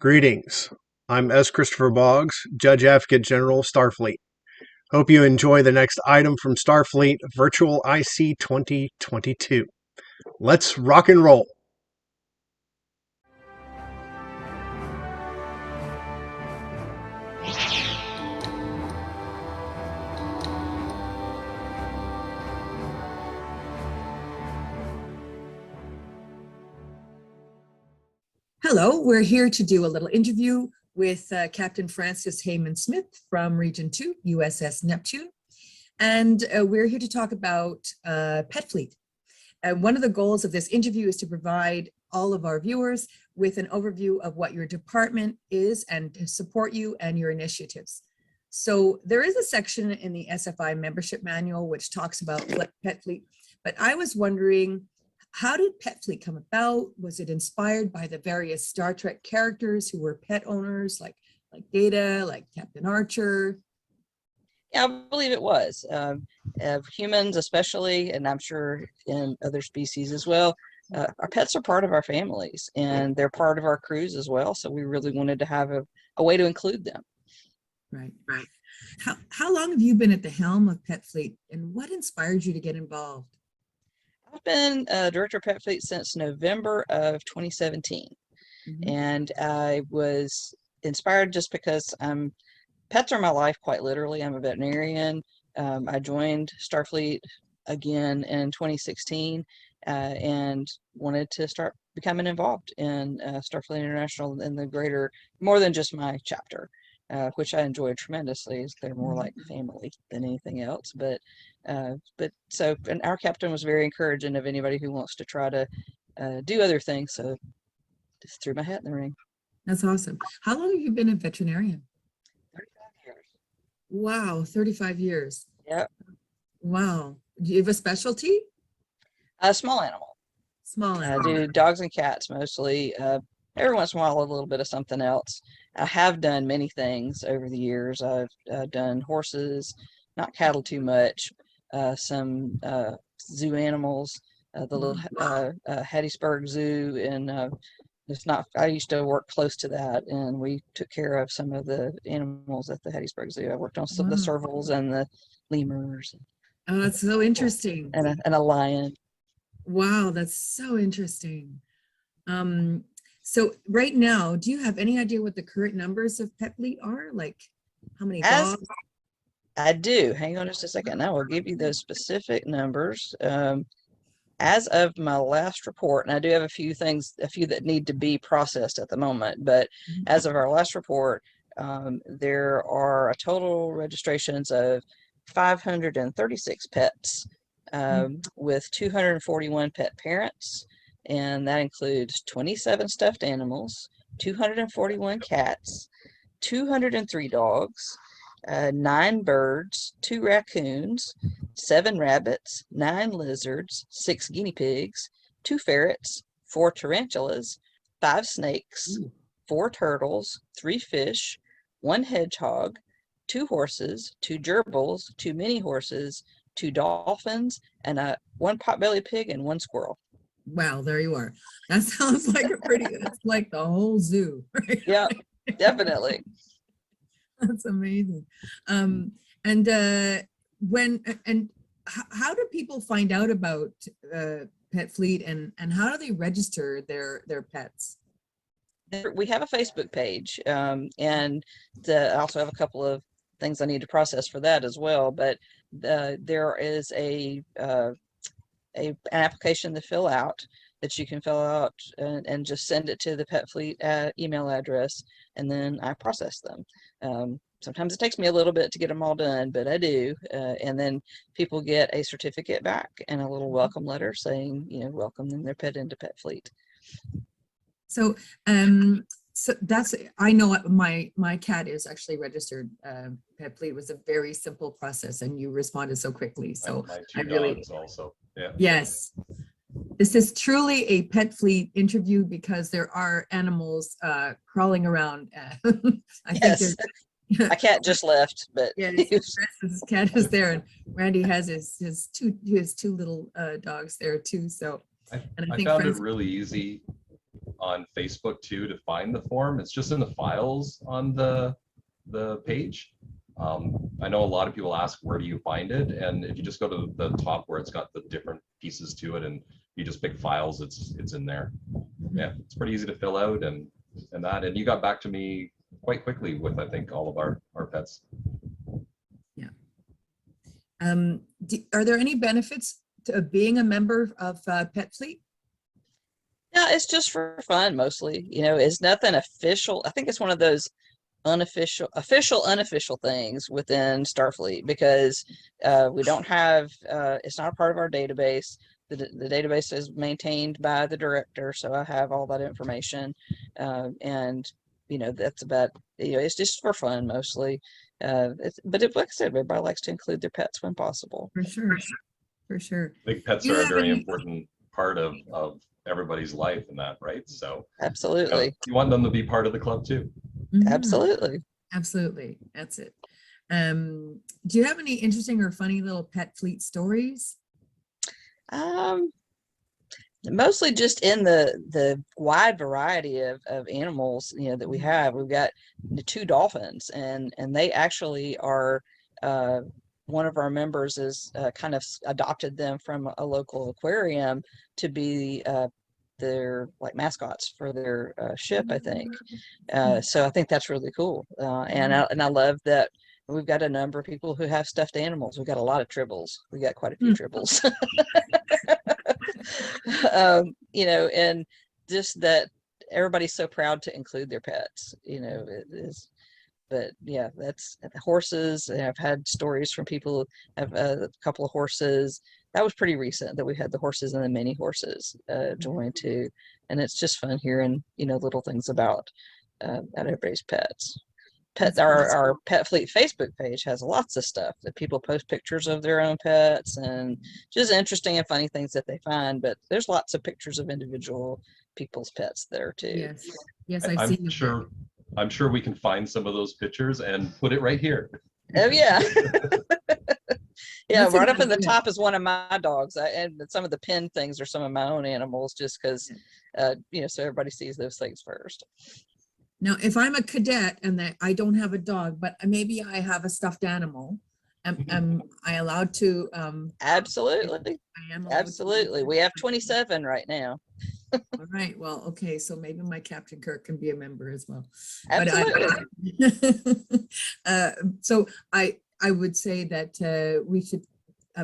Greetings. I'm S. Christopher Boggs, Judge Advocate General, Starfleet. Hope you enjoy the next item from Starfleet Virtual IC 2022. Let's rock and roll. Hello, we're here to do a little interview with Captain Francis Heyman Smith from Region 2, USS Neptune. And we're here to talk about Pet Fleet. One of the goals of this interview is to provide all of our viewers with an overview of what your department is and to support you and your initiatives. So there is a section in the SFI membership manual which talks about Pet Fleet, but I was wondering, how did Pet Fleet come about? Was it inspired by the various Star Trek characters who were pet owners, like Data, like Captain Archer? Yeah, I believe it was. Humans especially, and I'm sure in other species as well, our pets are part of our families and they're part of our crews as well. So we really wanted to have a way to include them. Right. How long have you been at the helm of Pet Fleet and what inspired you to get involved? I've been Director of Pet Fleet since November of 2017. And I was inspired just because pets are my life, quite literally. I'm a veterinarian. I joined Starfleet again in 2016 and wanted to start becoming involved in Starfleet International and the greater, more than just my chapter, which I enjoyed tremendously. They're more like family than anything else. But so, and our captain was very encouraging of anybody who wants to try to do other things. So just threw my hat in the ring. That's awesome. How long have you been a veterinarian? 35 years. Wow, 35 years. Yep. Wow. Do you have a specialty? Small animal. Small I animal. do dogs and cats mostly. Every once in a while, a little bit of something else. I have done many things over the years. I've done horses, not cattle too much, some zoo animals, the little Hattiesburg Zoo, and it's not. I used to work close to that, and we took care of some of the animals at the Hattiesburg Zoo. I worked on some of the servals and the lemurs. Oh, that's so interesting. And a lion. Wow, that's so interesting. So right now, do you have any idea what the current numbers of Pet Fleet are? Like how many dogs? I do. Hang on just a second. I will give you those specific numbers. As of my last report, and I do have a few that need to be processed at the moment, but as of our last report, there are a total registrations of 536 pets, with 241 pet parents, and that includes 27 stuffed animals, 241 cats, 203 dogs, 9 birds, 2 raccoons, 7 rabbits, 9 lizards, 6 guinea pigs, 2 ferrets, 4 tarantulas, 5 snakes, 4 turtles, 3 fish, 1 hedgehog, 2 horses, 2 gerbils, 2 mini horses, 2 dolphins, and 1 potbelly pig and 1 squirrel. Wow, there you are. That sounds like that's like the whole zoo. Right? Yeah, definitely. That's amazing. And how do people find out about Pet Fleet and how do they register their pets? We have a Facebook page, and I also have a couple of things I need to process for that as well. But there is an application to fill out that you can fill out and just send it to the Pet Fleet email address, and then I process them. Sometimes it takes me a little bit to get them all done, but I do. And then people get a certificate back and a little welcome letter saying, welcome their pet into Pet Fleet. So, so I know my cat is actually registered. Pet Fleet was a very simple process, and you responded so quickly. So my 2 dogs also. Yeah. Yes. This is truly a Pet Fleet interview because there are animals crawling around. I think my cat just left, but yes, his cat is there, and Randy has his two little dogs there too. So, I found it really easy on Facebook too to find the form. It's just in the files on the page. I know a lot of people ask, where do you find it? And if you just go to the top where it's got the different pieces to it and you just pick files, it's in there. Yeah, it's pretty easy to fill out and you got back to me quite quickly with, I think, all of our pets. Yeah. Are there any benefits to being a member of Pet Fleet? No, it's just for fun mostly. You know, it's nothing official. I think it's one of those unofficial things within Starfleet, because we don't have it's not a part of our database. The database is maintained by the director, so I have all that information, and you know, that's about, you know, it's just for fun mostly. But like I said, everybody likes to include their pets when possible. For sure, for sure. I think pets Do you are a have very any- important part of everybody's life in that, right? So Absolutely, you want them to be part of the club too. Mhm. absolutely. Absolutely, that's it. Do you have any interesting or funny little Pet Fleet stories? Mostly just in the wide variety of animals, you know, that we have. We've got the 2 dolphins, and they actually are, one of our members is kind of adopted them from a local aquarium to be their like mascots for their ship, I think. So I think that's really cool, and I love that we've got a number of people who have stuffed animals. We've got a lot of tribbles. We got quite a few tribbles. You know, and just that everybody's so proud to include their pets, you know, it is. But yeah, that's horses. I've had stories from people who have a couple of horses. That was pretty recent that we had the horses and the mini horses join too. And it's just fun hearing, you know, little things about everybody's pets. Our Pet Fleet Facebook page has lots of stuff that people post pictures of their own pets and just interesting and funny things that they find. But there's lots of pictures of individual people's pets there too. Yes, yes, I've seen them. I'm sure we can find some of those pictures and put it right here. Oh yeah. Yeah, That's a right up good in the idea. top is one of my dogs, and some of the pin things are some of my own animals, just because, you know, so everybody sees those things first. Now, if I'm a cadet and that I don't have a dog, but maybe I have a stuffed animal, am I allowed to? Absolutely, I am allowed to- absolutely. We have 27 right now. All right, well, okay, so maybe my Captain Kirk can be a member as well. Absolutely. So I would say that we should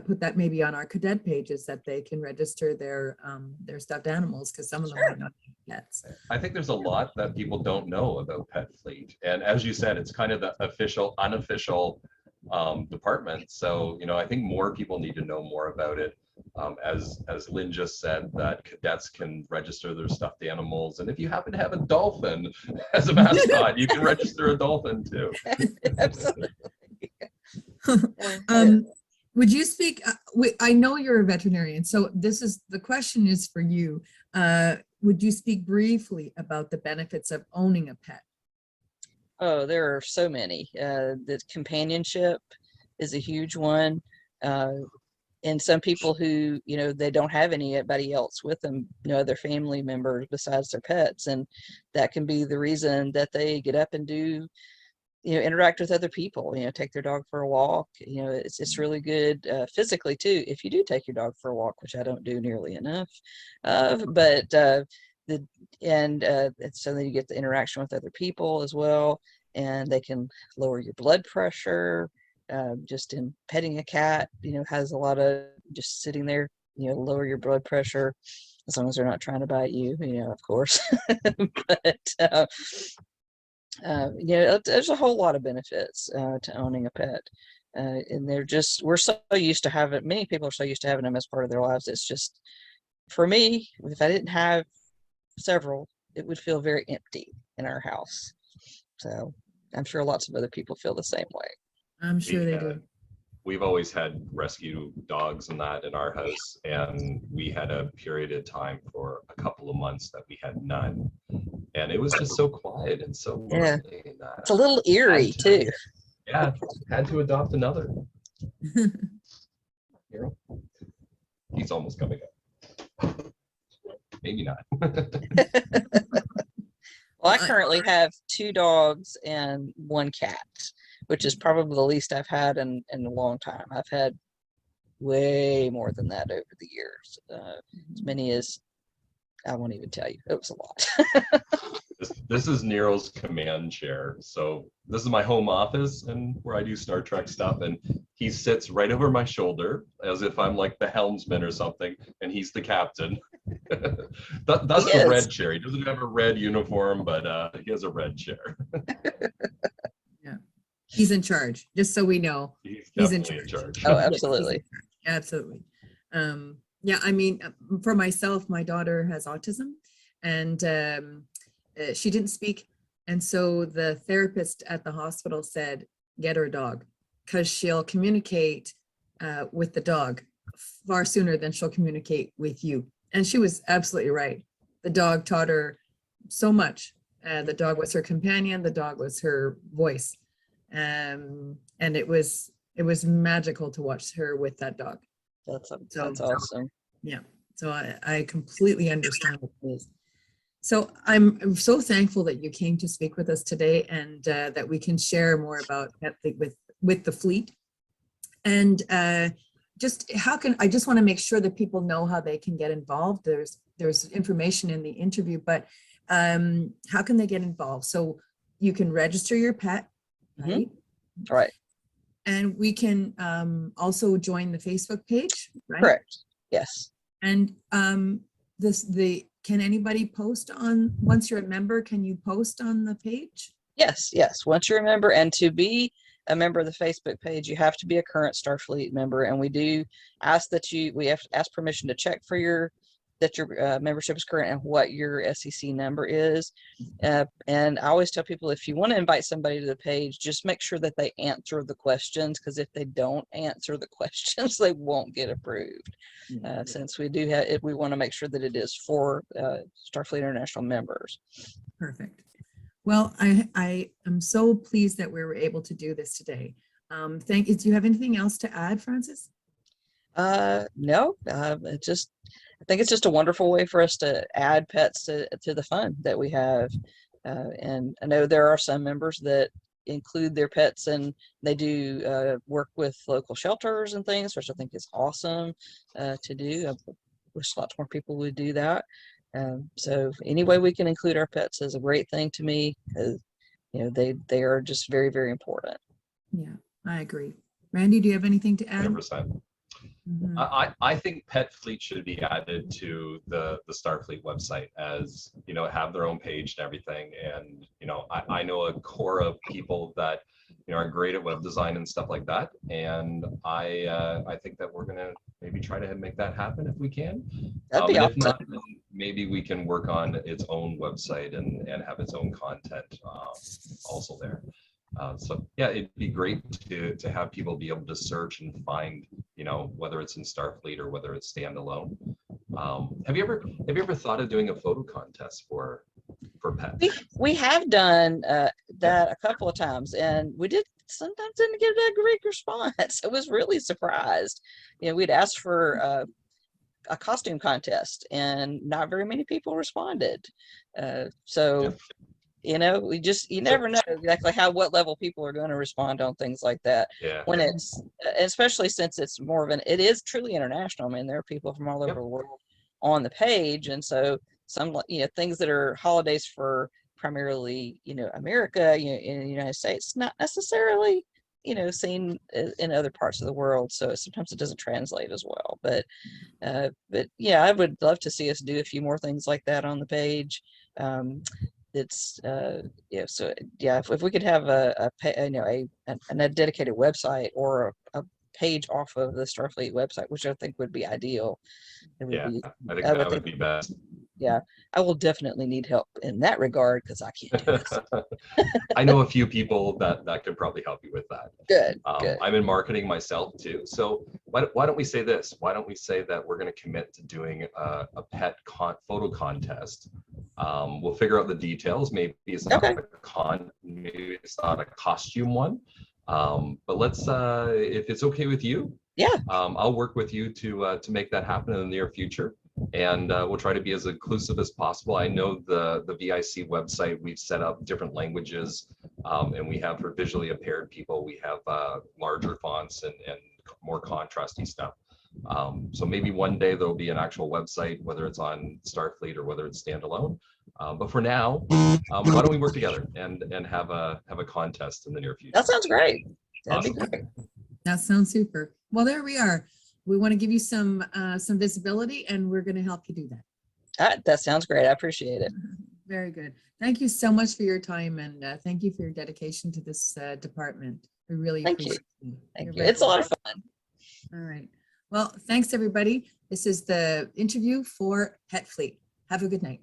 put that maybe on our cadet pages, that they can register their stuffed animals, because some of them are not pets. I think there's a lot that people don't know about Pet Fleet. And as you said, it's kind of the official, unofficial department. So, you know, I think more people need to know more about it. As Lynn just said, that cadets can register their stuffed animals. And if you happen to have a dolphin as a mascot, you can register a dolphin too. Absolutely. Would you speak, I know you're a veterinarian, so the question is for you. Would you speak briefly about the benefits of owning a pet? Oh, there are so many. The companionship is a huge one. And some people who, you know, they don't have anybody else with them, you know, other family members besides their pets. And that can be the reason that they get up and do, you know, interact with other people, you know, take their dog for a walk. You know, it's really good physically too, if you do take your dog for a walk, which I don't do nearly enough. But so then you get the interaction with other people as well, and they can lower your blood pressure. Just in petting a cat, you know, has a lot of just sitting there, you know, lower your blood pressure, as long as they're not trying to bite you, you know, of course. But you know, there's a whole lot of benefits to owning a pet, and we're so used to having, many people are so used to having them as part of their lives. It's just, for me, if I didn't have several, it would feel very empty in our house. So I'm sure lots of other people feel the same way. I'm sure they do. We've always had rescue dogs and that in our house, and we had a period of time for a couple of months that we had none, and it was just so quiet and so lonely. And It's a little eerie too. Yeah, had to adopt another. You know, he's almost coming up. Maybe not. Well, I currently have 2 dogs and 1 cat, which is probably the least I've had in a long time. I've had way more than that over the years. As many as I won't even tell you. It was a lot. This is Nero's command chair. So this is my home office and where I do Star Trek stuff. And he sits right over my shoulder as if I'm like the helmsman or something, and he's the captain. That's He the is. red chair. He doesn't have a red uniform, but he has a red chair. Yeah, he's in charge, just so we know. He's He's in definitely in charge. Oh, Yes, he's in absolutely. charge. Absolutely. Yeah, I mean, for myself, my daughter has autism, and she didn't speak. And so the therapist at the hospital said, get her a dog, because she'll communicate with the dog far sooner than she'll communicate with you. And she was absolutely right. The dog taught her so much. The dog was her companion. The dog was her voice. And it was magical to watch her with that dog. That's awesome. Yeah. So I completely understand what it is. So I'm so thankful that you came to speak with us today, and that we can share more about PetFleet with the fleet. And I just want to make sure that people know how they can get involved. There's information in the interview, but how can they get involved? So you can register your pet, right? Right. And we can also join the Facebook page, right? Correct. Yes. And can anybody post on, once you're a member, can you post on the page? Yes. Yes. Once you're a member, and to be a member of the Facebook page, you have to be a current Starfleet member. And we do ask that we have to ask permission to check for your membership is current and what your SEC number is. And I always tell people, if you want to invite somebody to the page, just make sure that they answer the questions, because if they don't answer the questions, they won't get approved. Since we do have, we want to make sure that it is for Starfleet International members. Perfect. Well, I am so pleased that we were able to do this today. Thank you. Do you have anything else to add, Francis? No, I think it's just a wonderful way for us to add pets to the fun that we have. And I know there are some members that include their pets, and they do work with local shelters and things, which I think is awesome to do. I wish lots more people would do that. So any way we can include our pets is a great thing to me, because they are just very, very important. Yeah, I agree. Randy, do you have anything to add? 100%. I think Pet Fleet should be added to the Starfleet website, as have their own page and everything. And I know a core of people that are great at web design and stuff like that. And I think that we're gonna maybe try to make that happen if we can. That'd be and if awesome. not, then maybe we can work on its own website and have its own content also there. So yeah, it'd be great to have people be able to search and find, whether it's in Starfleet or whether it's standalone. Have you ever thought of doing a photo contest for pets? We have done that a couple of times, and we sometimes didn't get a great response. I was really surprised. We'd asked for a costume contest, and not very many people responded. So. Yeah. You never know exactly what level people are going to respond on things like that. Yeah. When it's, especially since it's more of it is truly international. I mean, there are people from all over the world on the page. And so some, things that are holidays for primarily, America, in the United States, not necessarily, seen in other parts of the world. So sometimes it doesn't translate as well, but yeah, I would love to see us do a few more things like that on the page. It's so yeah, if we could have a dedicated website or a page off of the Starfleet website, which I think would be ideal. I think that would be best. Yeah, I will definitely need help in that regard, because I can't do this. I know a few people that could probably help you with that. Good. I'm in marketing myself too. So why don't we say this? Why don't we say that we're going to commit to doing a pet photo contest? We'll figure out the details. Maybe it's not maybe it's not a costume one. But let's if it's okay with you, yeah, I'll work with you to make that happen in the near future. and we'll try to be as inclusive as possible. I know the VIC website, we've set up different languages, and we have for visually impaired people, we have larger fonts and more contrasty stuff. So maybe one day there'll be an actual website, whether it's on Starfleet or whether it's standalone. But for now, why don't we work together and have a contest in the near future? That sounds great. That'd Awesome. be great. That sounds super. Well, there we are. We want to give you some visibility, and we're going to help you do that. That sounds great. I appreciate it. Very good. Thank you so much for your time, and thank you for your dedication to this department. We really Thank you. appreciate it. Thank You're you. very It's a lot of welcome. fun. All right. Well, thanks everybody. This is the interview for Pet Fleet. Have a good night.